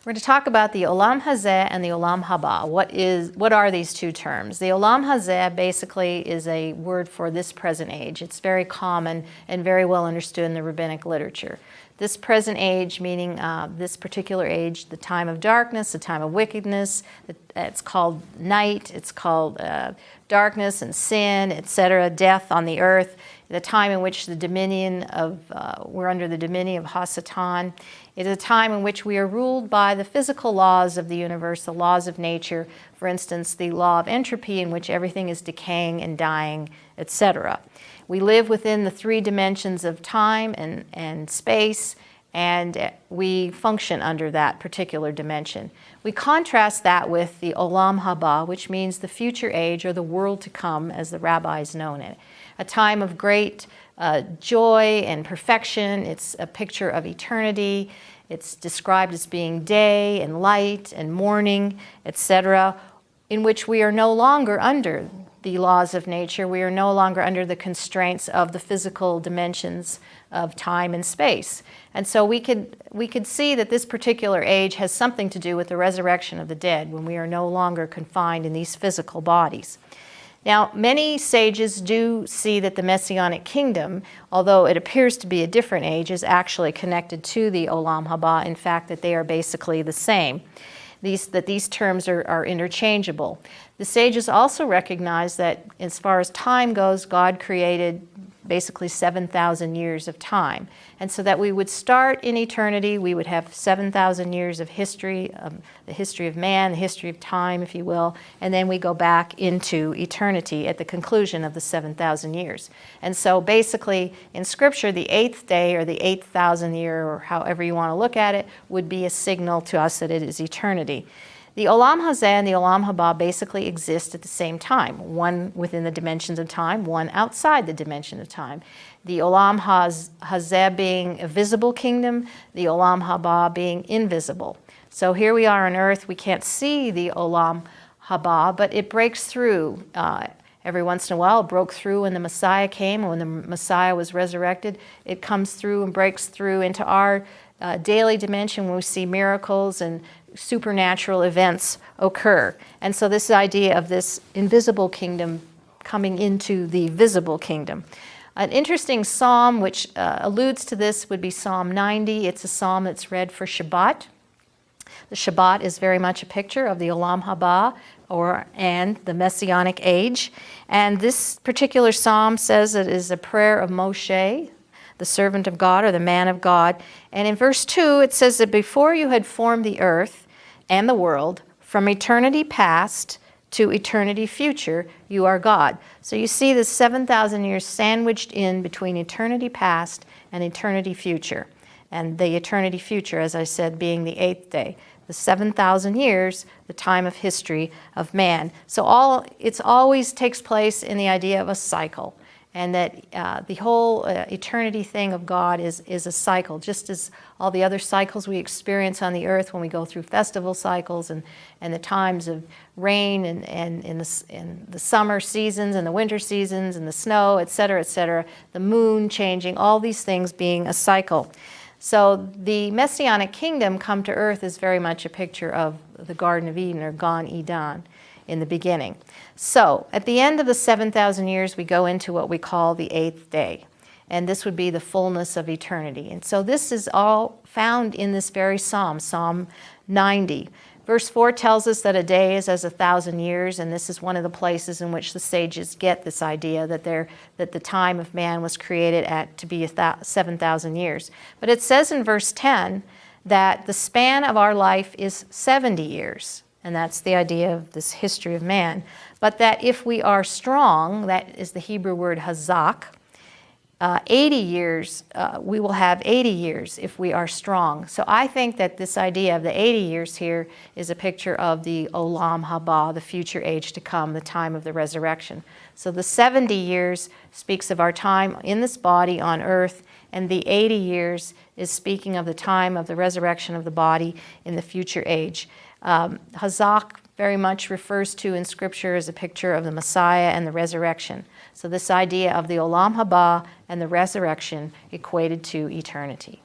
We're going to talk about the Olam Hazeh and the Olam Haba. What are these two terms? The Olam Hazeh basically is a word for this present age. It's very common and very well understood in the rabbinic literature. This present age, meaning this particular age, the time of darkness, the time of wickedness, it's called night, it's called darkness and sin, etc., death on the earth, the time in which the dominion of, we're under the dominion of Hasatan. It is a time in which we are ruled by the physical laws of the universe, the laws of nature, for instance, the law of entropy in which everything is decaying and dying, etc. We live within the three dimensions of time and space, and we function under that particular dimension. We contrast that with the Olam Haba, which means the future age or the world to come, as the rabbis know it. A time of great joy and perfection. It's a picture of eternity. It's described as being day and light and morning, etc., in which we are no longer under the laws of nature. We are no longer under the constraints of the physical dimensions of time and space. And so we could see that this particular age has something to do with the resurrection of the dead, when we are no longer confined in these physical bodies. Now, many sages do see that the Messianic kingdom, although it appears to be a different age, is actually connected to the Olam Haba. In fact, that they are basically the same. These terms are interchangeable. The sages also recognize that as far as time goes, God created basically 7,000 years of time. And so that we would start in eternity, we would have 7,000 years of history, the history of man, the history of time, if you will, and then we go back into eternity at the conclusion of the 7,000 years. And so basically in Scripture, the eighth day or the 8,000 year, or however you want to look at it, would be a signal to us that it is eternity. The Olam Hazeh and the Olam Haba basically exist at the same time, one within the dimensions of time, one outside the dimension of time. The Olam Hazeh being a visible kingdom, the Olam Haba being invisible. So here we are on earth, we can't see the Olam Haba, but it breaks through. Every once in a while, it broke through when the Messiah came, and when the Messiah was resurrected, it comes through and breaks through into our daily dimension when we see miracles and supernatural events occur. And so this idea of this invisible kingdom coming into the visible kingdom. An interesting psalm which alludes to this would be Psalm 90. It's a psalm that's read for Shabbat. The Shabbat is very much a picture of the Olam Haba and the Messianic age. And this particular psalm says it is a prayer of Moshe, the servant of God or the man of God. And in verse 2 it says that before you had formed the earth and the world, from eternity past to eternity future, you are God. So you see the 7,000 years sandwiched in between eternity past and eternity future. And the eternity future, as I said, being the eighth day. The 7,000 years, the time of history of man. So it always takes place in the idea of a cycle. And that the whole eternity thing of God is a cycle, just as all the other cycles we experience on the earth when we go through festival cycles and the times of rain and the summer seasons and the winter seasons and the snow, etc., the moon changing, all these things being a cycle. So the Messianic kingdom come to earth is very much a picture of the Garden of Eden, or Gan Eden, in the beginning. So at the end of the 7,000 years, we go into what we call the eighth day. And this would be the fullness of eternity. And so this is all found in this very psalm, Psalm 90. Verse 4 tells us that a day is as 1,000 years, and this is one of the places in which the sages get this idea that the time of man was created to be 7,000 years. But it says in verse 10 that the span of our life is 70 years. And that's the idea of this history of man. But that if we are strong, that is the Hebrew word hazak, 80 years, we will have 80 years if we are strong. So I think that this idea of the 80 years here is a picture of the Olam Haba, the future age to come, the time of the resurrection. So the 70 years speaks of our time in this body on earth, and the 80 years is speaking of the time of the resurrection of the body in the future age. Hazak very much refers to in Scripture as a picture of the Messiah and the resurrection. So this idea of the Olam Haba and the resurrection equated to eternity.